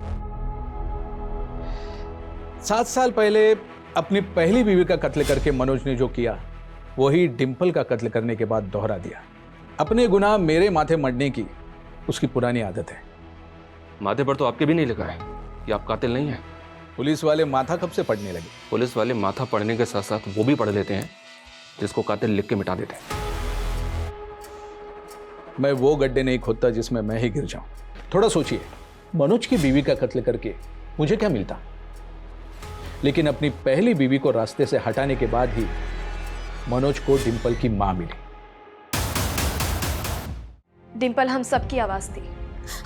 7 साल पहले अपनी पहली बीवी का कत्ल करके मनोज ने जो किया, वही डिंपल का कत्ल करने के बाद दोहरा दिया। अपने गुनाह मेरे माथे मढ़ने की उसकी पुरानी आदत है। माथे पर तो आपके भी नहीं लिखा है कि आप कातिल नहीं हैं। पुलिस वाले माथा कब से पढ़ने लगे? पुलिस वाले माथा पढ़ने के साथ साथ वो भी पढ़ लेते हैं जिसको कातिल लिख के मिटा देते हैं। मैं वो गड्ढे नहीं खोदता जिसमें मैं ही गिर जाऊं। थोड़ा सोचिए, मनोज की बीवी का कत्ल करके मुझे क्या मिलता? लेकिन अपनी पहली बीवी को रास्ते से हटाने के बाद ही मनोज को डिंपल की मां मिली। डिंपल हम सबकी आवाज थी।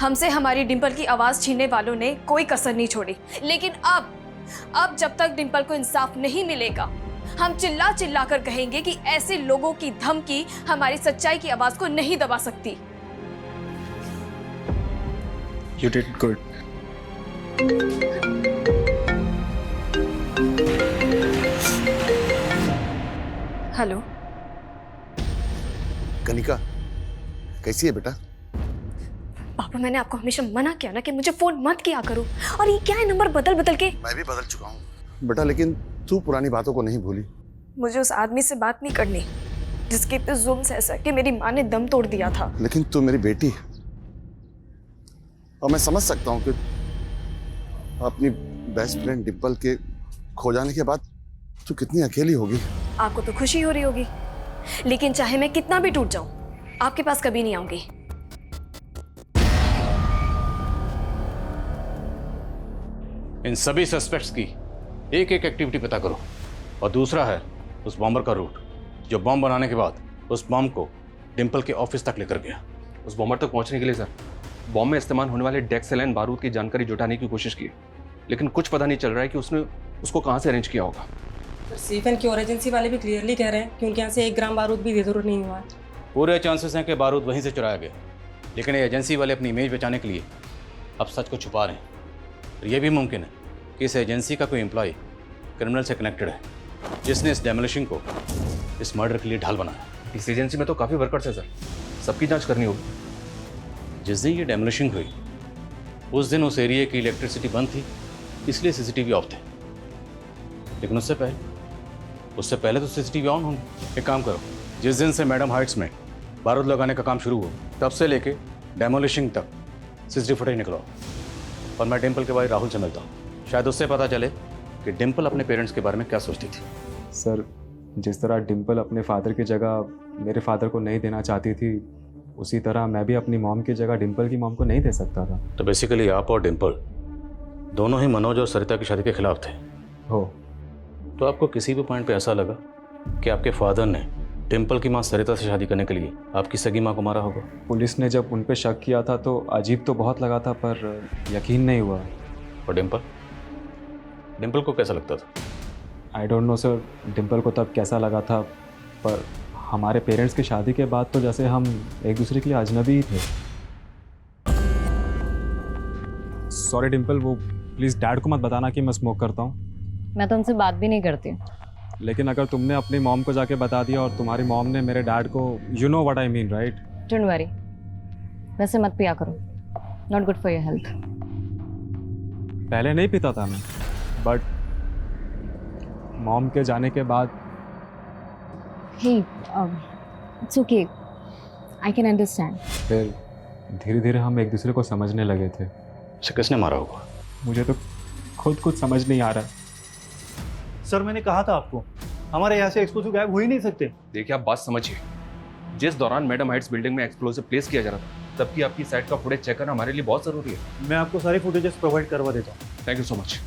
हमसे हमारी डिंपल की आवाज छीनने वालों ने कोई कसर नहीं छोड़ी। लेकिन अब जब तक डिंपल को इंसाफ नहीं मिलेगा, हम चिल्ला चिल्ला कर कहेंगे कि ऐसे लोगों की धमकी हमारी सच्चाई की आवाज को नहीं दबा सकती। You did good. Hello Kanika, कैसी है बेटा? पापा, मैंने आपको हमेशा मना किया ना कि मुझे फोन मत किया करो। और ये क्या है, नंबर बदल बदल के? मैं भी बदल चुका हूँ बेटा, लेकिन तू पुरानी बातों को नहीं भूली। मुझे उस आदमी से बात नहीं करनी जिसके पे जुल्म सह सह के मेरी माँ ने दम तोड़ दिया था। लेकिन तू मेरी बेटी है और मैं समझ सकता हूँ कि अपनी बेस्ट फ्रेंड डिंपल के खो जाने के बाद तू कितनी अकेली होगी। आपको तो खुशी हो रही होगी, लेकिन चाहे मैं कितना भी टूट जाऊं, आपके पास कभी नहीं आऊंगी। इन सभी सस्पेक्ट्स की एक एक एक्टिविटी पता करो। और दूसरा है उस बॉम्बर का रूट जो बॉम्ब बनाने के बाद उस बॉम्ब को डिंपल के ऑफिस तक लेकर गया। उस बॉम्बर तक पहुंचने के लिए सर, बॉम्ब में इस्तेमाल होने वाले डेक्सेलाइन बारूद की जानकारी जुटाने की कोशिश की, लेकिन कुछ पता नहीं चल रहा है कि उसने उसको कहाँ से अरेंज किया होगा। सेफ एंड क्योर एजेंसी वाले भी क्लियरली कह रहे हैं कि उनके यहाँ से 1 ग्राम बारूद भी बेजरूर नहीं हुआ है। पूरे चांसेस हैं कि बारूद वहीं से चुराया गया, लेकिन ये एजेंसी वाले अपनी इमेज बचाने के लिए अब सच को छुपा रहे हैं। और ये भी मुमकिन है कि इस एजेंसी का कोई एम्प्लॉय क्रिमिनल से कनेक्टेड है, जिसने इस डेमोलिशन को इस मर्डर के लिए ढाल बनाया। इस एजेंसी में तो काफ़ी वर्कर्स है सर, सबकी जांच करनी होगी। जिस दिन ये डेमोलिशन हुई उस दिन उस एरिया की इलेक्ट्रिसिटी बंद थी, इसलिए सीसीटीवी ऑफ थे। लेकिन उससे पहले तो सीसीटीवी ऑन होंगे। एक काम करो, जिस दिन से मैडम हाइट्स में बारूद लगाने का काम शुरू हुआ, तब से लेके डेमोलिशन तक सीसीटीवी फुटेज निकलवाओ। और मैं डिंपल के भाई राहुल से मिलता हूँ, शायद उससे पता चले कि डिंपल अपने पेरेंट्स के बारे में क्या सोचती थी। सर, जिस तरह डिंपल अपने फादर की जगह मेरे फादर को नहीं देना चाहती थी, उसी तरह मैं भी अपनी मॉम की जगह डिंपल की मॉम को नहीं दे सकता था। तो बेसिकली आप और डिंपल दोनों ही मनोज और सरिता की शादी के खिलाफ थे। हो। तो आपको किसी भी पॉइंट पे ऐसा लगा कि आपके फादर ने डिंपल की मां सरिता से शादी करने के लिए आपकी सगी मां को मारा होगा? पुलिस ने जब उन पे शक किया था तो अजीब तो बहुत लगा था, पर यकीन नहीं हुआ। और डिंपल को कैसा लगता था? I don't know sir, Dimple को तब कैसा लगा था, पर हमारे पेरेंट्स की शादी के बाद तो जैसे हम एक दूसरे के लिए अजनबी ही थे। सॉरी डिंपल, वो प्लीज़ डैड को मत बताना कि मैं स्मोक करता हूँ। मैं तो उनसे बात भी नहीं करती। लेकिन अगर तुमने अपनी मॉम को जाके बता दिया और तुम्हारी मॉम ने मेरे डैड को, you know what I mean right? Don't worry, वैसे मत पिया करो, not good for your health. पहले नहीं पीता था मैं, बट मॉम के जाने के बाद। Hey, it's okay, I can understand. फिर धीरे धीरे हम एक दूसरे को समझने लगे थे। किसने मारा होगा? मुझे तो खुद कुछ समझ नहीं आ रहा। सर, मैंने कहा था आपको, हमारे यहाँ से एक्सप्लोसिव गायब हो ही नहीं सकते। देखिए, आप बात समझिए। जिस दौरान मैडम हाइट्स बिल्डिंग में एक्सप्लोसिव प्लेस किया जा रहा था, तब की आपकी साइट का फुटेज चेक करना हमारे लिए बहुत जरूरी है। मैं आपको सारे फुटेजेस प्रोवाइड करवा देता हूँ। Thank you so much.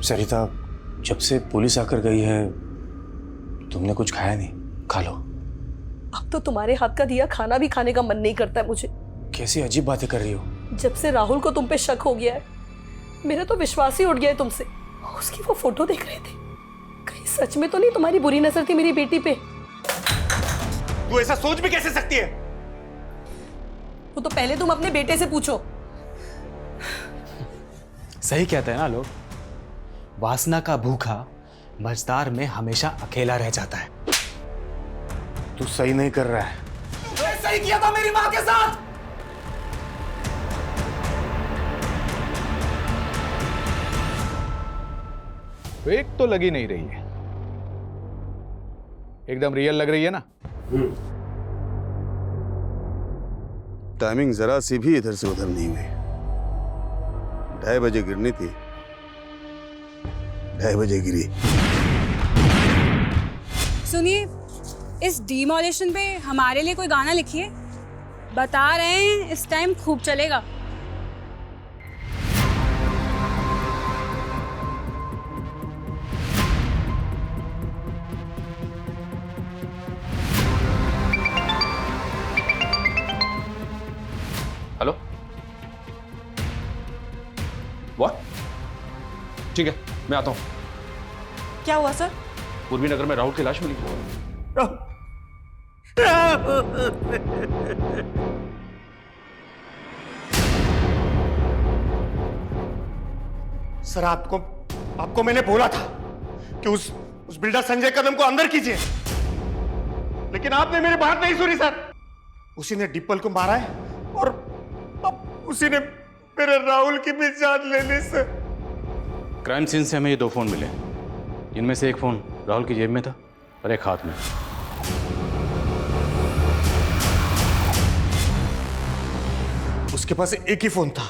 Sarita, जब से पुलिस आकर गई है तुमने कुछ खाया नहीं? खा लो। अब तो तुम्हारे हाथ का दिया खाना भी खाने का मन नहीं करता है मुझे। कैसी अजीब बातें कर रही हो। जब से राहुल को तुम पे शक हो गया है, मेरा तो विश्वास ही उठ गया है तुमसे। उसकी वो फोटो देख रहे थे। कहीं सच में तो नहीं तुम्हारी बुरी नजर थी मेरी बेटी पे? तू ऐसा सोच भी कैसे सकती है? वो तो पहले तुम अपने बेटे से पूछो। सही कहते हैं ना लोग, वासना का भूखा मझदार में हमेशा अकेला रह जाता है। तू सही नहीं कर रहा है। तूने सही किया था मेरी मां के साथ। फेक तो लगी नहीं रही है, एकदम रियल लग रही है ना? टाइमिंग जरा सी भी इधर से उधर नहीं हुई। 2:30 बजे गिरनी थी, 2:30 बजे गिरी। सुनिए, इस डिमोलिशन पे हमारे लिए कोई गाना लिखिए। बता रहे हैं इस टाइम खूब चलेगा। Hello, what? ठीक है, मैं आता हूँ। क्या हुआ सर? पूर्वी नगर में राहुल की लाश मिली। सर, आपको मैंने बोला था कि उस बिल्डर संजय कदम को अंदर कीजिए, लेकिन आपने मेरी बात नहीं सुनी सर। उसी ने डिम्पल को मारा है और अब उसी ने मेरे राहुल की भी जान ले ली सर। क्राइम सीन से हमें ये 2 फोन मिले, इनमें से एक फोन राहुल की जेब में था और एक हाथ में। उसके पास एक ही फोन था।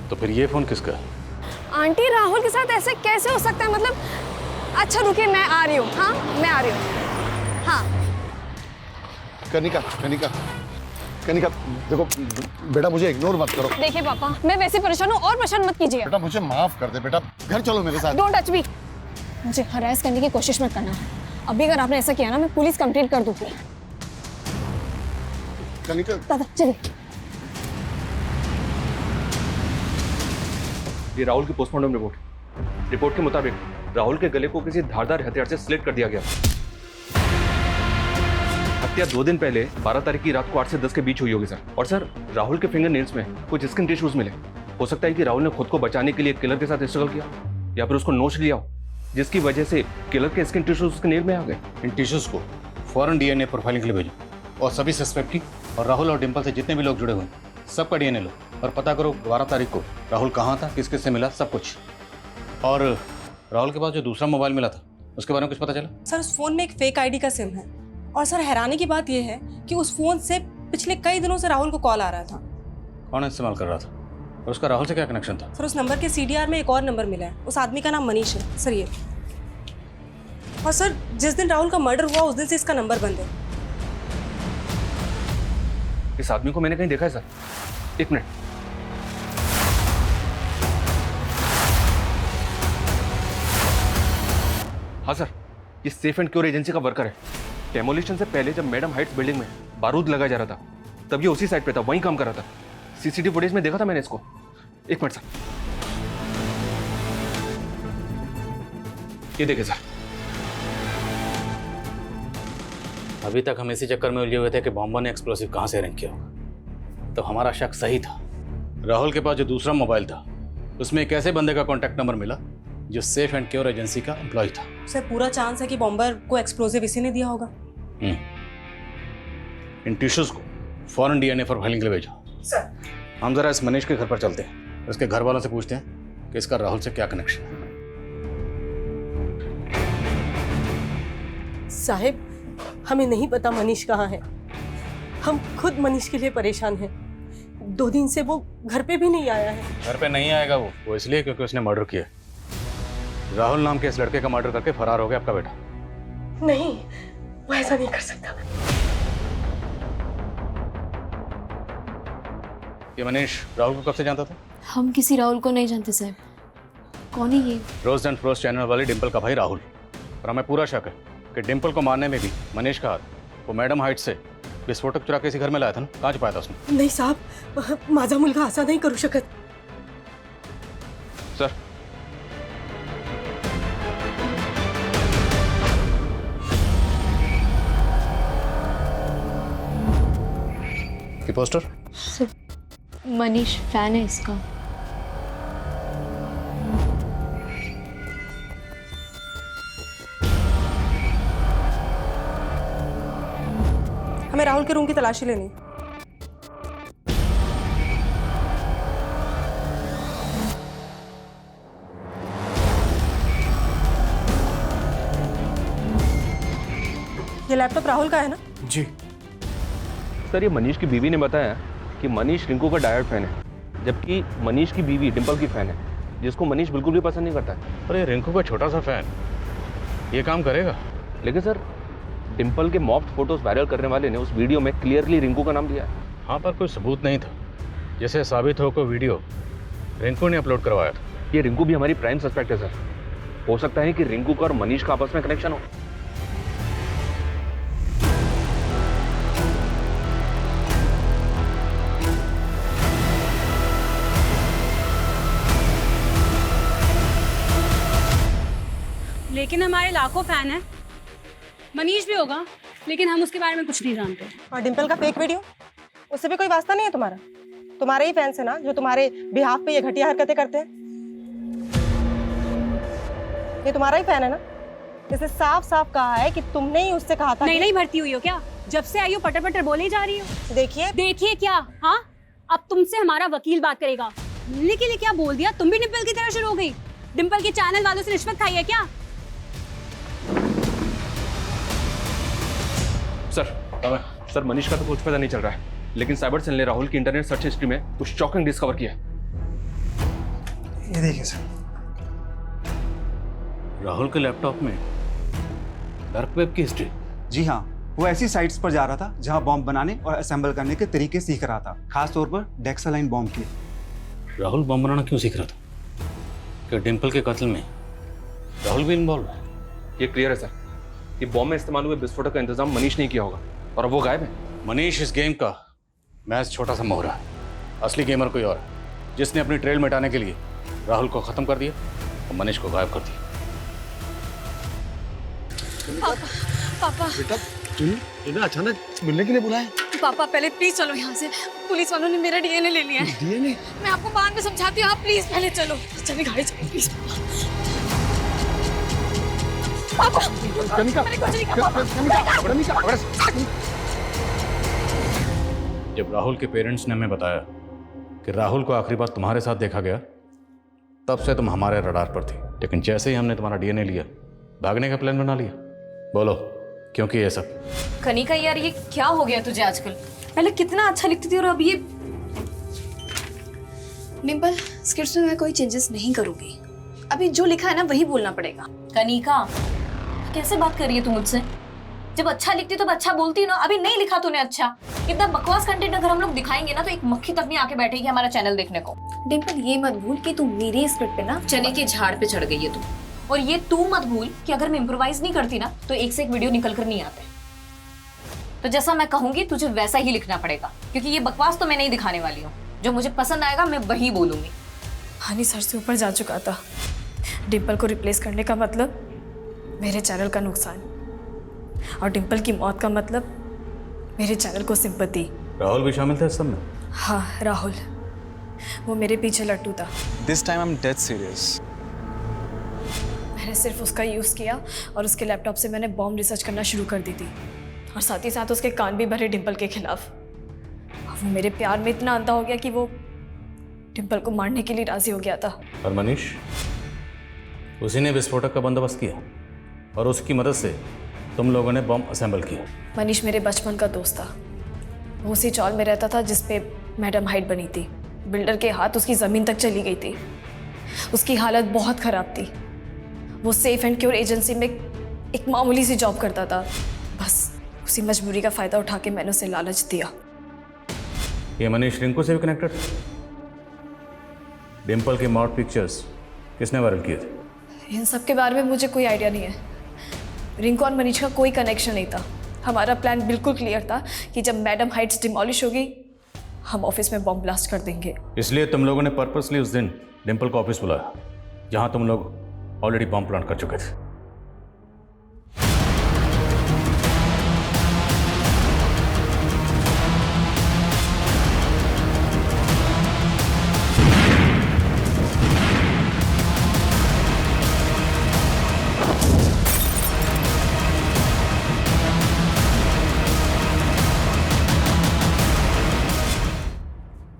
तो फिर ये फोन किसका है? आंटी, राहुल के साथ ऐसे कैसे हो सकता है? मतलब, अच्छा रुकिए, मैं आ रही हूँ। हाँ, मैं आ रही हूँ। हाँ। कनिका, कनिका, कनिका, देखो बेटा, मुझे इग्नोर मत करो। देखिए पापा, मैं वैसे परेशान हूँ और परेशान मत कीजिए। बेटा मुझे माफ कर दे बेटा, घर चलो मेरे साथ। Don't touch me. मुझे हरास करने की कोशिश मत करना। अभी अगर आपने ऐसा किया ना, मैं पुलिस कंप्लेंट कर दूंगी। कनिका, दादा चलिए। ये राहुल की पोस्टमार्टम रिपोर्ट के मुताबिक राहुल के गले को किसी धारदार हथियार से स्लिट कर दिया गया। हत्या 2 दिन पहले 12 तारीख की रात को 8 से 10 के बीच हुई होगी सर। और सर, राहुल के फिंगर नेल्स में कुछ स्किन टिश्यूज मिले। हो सकता है कि राहुल ने खुद को बचाने के लिए किलर के साथ स्ट्रगल किया या फिर उसको नोच लिया हो, जिसकी वजह से किलर के स्किन टिश्यूज उसके नेल में आ गए। इन टिश्यूज को फौरन डीएनए प्रोफाइलिंग के लिए भेजो और सभी सस्पेक्ट की और राहुल और डिम्पल से जितने भी लोग जुड़े हुए हैं सबका डीएनए लो और पता करो 12 तारीख को राहुल कहाँ था, किस किस से मिला, सब कुछ। और राहुल के पास जो दूसरा मोबाइल मिला था उसके बारे में कुछ पता चला? सर, उस फोन में एक फेक आईडी का सिम है और सर हैरानी की बात यह है कि उस फोन से पिछले कई दिनों से राहुल को कॉल आ रहा था। कौन इस्तेमाल कर रहा था और उसका राहुल से क्या कनेक्शन था? सर, उस नंबर के सीडीआर में एक और नंबर मिला है। उस आदमी का नाम मनीष है सर, ये। और सर, जिस दिन राहुल का मर्डर हुआ उस दिन से इसका नंबर बंद है। इस आदमी को मैंने कहीं देखा है सर। एक मिनट। हाँ सर, ये सेफ एंड क्योर एजेंसी का वर्कर है। डेमोलिशन से पहले जब मैडम हाइट्स बिल्डिंग में बारूद लगाया जा रहा था तब ये उसी साइड पे था, वहीं काम कर रहा था। सीसीटीवी फुटेज में देखा था मैंने इसको। एक मिनट सर, ये देखिए सर। अभी तक हम इसी चक्कर में उलझे हुए थे कि बॉम्बर ने एक्सप्लोसिव कहाँ से अरेंज किया होगा, तो हमारा शक सही था। राहुल के पास जो दूसरा मोबाइल था उसमें एक ऐसे बंदे का कॉन्टैक्ट नंबर मिला जो सेफ एंड क्योर एजेंसी का एम्प्लॉय था। सर, पूरा चांस है कि बॉम्बर को एक्सप्लोसिव इसी ने दिया होगा। इन टिश्यूज को फौरन डीएनए प्रोफाइलिंग के लिए भेजो। सर, हम जरा इस मनीष के घर पर चलते हैं, उसके घर वालों से पूछते हैं कि इसका राहुल से क्या कनेक्शन है। साहिब, हमें नहीं पता मनीष कहाँ है। हम खुद मनीष के लिए परेशान हैं। 2 दिन से वो घर पे भी नहीं आया है। घर पे नहीं आएगा वो इसलिए क्योंकि उसने मर्डर किया। राहुल नाम के इस लड़के का मर्डर करके फरार हो गया आपका बेटा। नहीं, वो ऐसा नहीं कर सकता। ये मनीष राहुल को कब से जानता था? हम किसी राहुल को नहीं जानते साहब। कौन है ये? रोज एंड फ्रोज चैनल वाली डिम्पल का भाई राहुल। और हमें पूरा शक है कि डिम्पल को मारने में भी मनीष का हाथ। वो मैडम हाइट से विस्फोटक चुरा के इसी घर में लाया था ना, कहाँ छुपाया था उसने? नाही साहब, माझा मुलगा असा नाही करू शकत। Sir, poster? मनीष फैन है इसका। हमें राहुल के रूम की तलाशी लेनी। ये लैपटॉप राहुल का है ना? जी सर, ये मनीष की बीवी ने बताया कि मनीष रिंकू का डायरेक्ट फैन है, जबकि मनीष की बीवी डिंपल की फैन है, जिसको मनीष बिल्कुल भी पसंद नहीं करता है। अरे रिंकू का छोटा सा फैन ये काम करेगा? लेकिन सर, डिंपल के मॉफ्ड फोटोज वायरल करने वाले ने उस वीडियो में क्लियरली रिंकू का नाम दिया है। हाँ, पर कोई सबूत नहीं था जिसे साबित हो को वीडियो रिंकू ने अपलोड करवाया था। ये रिंकू भी हमारी प्राइम सस्पेक्ट है सर। हो सकता है कि रिंकू का और मनीष का आपस में कनेक्शन हो। लेकिन हमारे लाखों फैन हैं। मनीष भी होगा, लेकिन हम उसके बारे में कुछ नहीं जानते। और डिंपल का फेक वीडियो, उससे भी कोई वास्ता नहीं है तुम्हारा? तुम्हारे ही फैंस है ना जो तुम्हारे बिहाफ पे ये घटिया हरकतें करते हैं। ये तुम्हारा ही फैन है ना? इसने साफ साफ कहा है कि तुमने ही उससे कहा था। नहीं भर्ती हुई हो क्या? जब से आई हो पटर पटर बोले ही जा रही हो। देखिए क्या? हाँ, अब तुमसे हमारा वकील बात करेगा। मिलने के लिए क्या बोल दिया? तुम भी डिंपल की तरह शुरू हो गई। डिंपल के चैनल वालों से रिश्वत खाई है क्या? सर मनीष का तो कुछ पता नहीं चल रहा है, लेकिन साइबर सेल ने राहुल की इंटरनेट सर्च हिस्ट्री में कुछ शॉकिंग डिस्कवर किया है। ये देखिए सर, राहुल के लैपटॉप में डार्क वेब की हिस्ट्री। जी हाँ, वो ऐसी साइट्स पर जा रहा था जहां बॉम्ब बनाने और असेंबल करने के तरीके सीख रहा था, खास तौर पर डेक्सालाइन बॉम्ब के। राहुल बम बनाना क्यों सीख रहा था? क्या डिंपल के कत्ल में राहुल भी इन्वॉल्व है? ये क्लियर है सर कि बॉम्ब में इस्तेमाल हुए विस्फोटक का इंतजाम मनीष ने किया होगा और अब वो गायब है। मनीष इस गेम का मैच छोटा सा मोहरा है, असली गेमर कोई और है, जिसने अपनी ट्रेल मिटाने के लिए राहुल को खत्म कर दिया और मनीष को गायब कर दिया। पापा बेटा तुम्हें अचानक मिलने के लिए बुलाया? पापा पहले प्लीज चलो यहाँ से। पुलिस वालों ने मेरा डीएनए ले लिया है। डीएनए? मैं आपको बाद में समझाती हूँ, आप प्लीज पहले चलो। चलिए गाड़ी चलो प्लीज। पापा मैंने कुछ नहीं कहा। जब राहुल के पेरेंट्स ने हमें बताया कि राहुल को आखिरी बार तुम्हारे साथ देखा गया, तब से तुम हमारे रडार पर थी। लेकिन जैसे ही हमने तुम्हारा डीएनए लिया, भागने का प्लान बना लिया। बोलो क्योंकि ये सब? कनिका यार, ये क्या हो गया तुझे आजकल? पहले कितना अच्छा लिखती थी और अब ये। डिंपल, स्क्रिप्ट में मैं कोई चेंजेस नहीं करूंगी। अभी जो लिखा है ना वही बोलना पड़ेगा। कनिका, कैसे बात कर रही है तू मुझसे? जब अच्छा लिखती तो अच्छा बोलती ना। अभी नहीं लिखा तूने अच्छा। इतना बकवास कंटेंट अगर हम लोग दिखाएंगे ना तो एक मक्खी तक नहीं आके बैठेगी हमारा चैनल देखने को। डिंपल, ये मत भूल कि तू मेरे स्क्रिप्ट पे ना चने के झाड़ पे चढ़ गई है तू। और ये तू मत भूल कि अगर मैं इम्प्रोवाइज नहीं करती ना तो एक से एक वीडियो निकल कर नहीं आते। तो जैसा मैं कहूंगी तुझे वैसा ही लिखना पड़ेगा, क्योंकि ये बकवास तो मैं नहीं दिखाने वाली हूँ। जो मुझे पसंद आएगा मैं वही बोलूंगी। हनी सर से ऊपर जा चुका था। डिंपल को रिप्लेस करने का मतलब मेरे चैनल का नुकसान, और डिंपल की मौत का मतलब मेरे चैनल को सिंपैथी। राहुल भी शामिल था इस सब में? हाँ, राहुल, वो मेरे पीछे लट्टू था। This time I am dead serious. मैंने सिर्फ उसका यूज़ किया और उसके लैपटॉप से मैंने बॉम्ब रिसर्च करना शुरू कर दी थी, और साथ ही साथ उसके कान भी भरे डिंपल के खिलाफ। और वो मेरे प्यार में इतना अंधा हो गया कि वो डिंपल को मारने के लिए राजी हो गया था। और मनीष, उसी ने विस्फोटक का बंदोबस्त किया और उसकी मदद से तुम लोगों ने बम असेंबल किया। मनीष मेरे बचपन का दोस्त था। वो उसी चौल में रहता था जिस पे मैडम हाइट बनी थी। बिल्डर के हाथ उसकी ज़मीन तक चली गई थी। उसकी हालत बहुत ख़राब थी। वो सेफ एंड क्योर एजेंसी में एक मामूली सी जॉब करता था। बस उसी मजबूरी का फ़ायदा उठा के मैंने उसे लालच दिया। ये मनीष रिंकू से भी कनेक्टेड था? डिंपल के मॉड पिक्चर्स किसने वायरल किए थे? इन सब के बारे में मुझे कोई आइडिया नहीं है। रिंकू और मनीष का कोई कनेक्शन नहीं था। हमारा प्लान बिल्कुल क्लियर था कि जब मैडम हाइट्स डिमोलिश होगी हम ऑफिस में बॉम्ब ब्लास्ट कर देंगे। इसलिए तुम लोगों ने पर्पसली उस दिन डिंपल को ऑफिस बुलाया जहां तुम लोग ऑलरेडी बॉम्ब प्लांट कर चुके थे।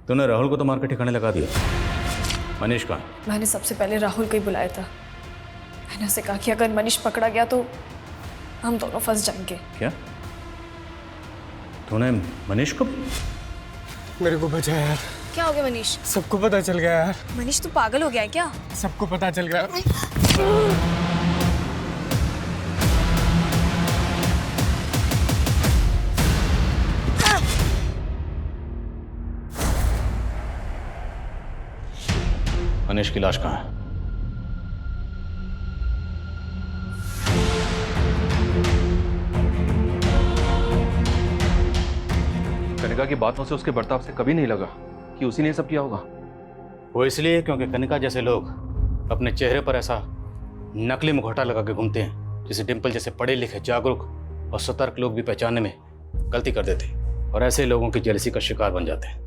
तूने राहुल को तो मार के ठिकाने लगा दिया। मनीष कहाँ है? मैंने सबसे पहले राहुल को ही बुलाया था। मैंने उसे कहा कि अगर मनीष पकड़ा गया तो हम दोनों फंस जाएंगे। क्या तूने मनीष को? मेरे को बचा यार। क्या हो गया मनीष? सबको पता चल गया यार। मनीष तू पागल हो गया है क्या? सबको पता चल गया। मनीष की लाश कहाँ है? कनिका की बातों से, उसके बर्ताव से कभी नहीं लगा कि उसी ने सब किया होगा। वो इसलिए क्योंकि कनिका जैसे लोग अपने चेहरे पर ऐसा नकली मुखौटा लगा के घूमते हैं जिसे डिम्पल जैसे पढ़े लिखे, जागरूक और सतर्क लोग भी पहचानने में गलती कर देते और ऐसे लोगों की जेलसी का शिकार बन जाते हैं।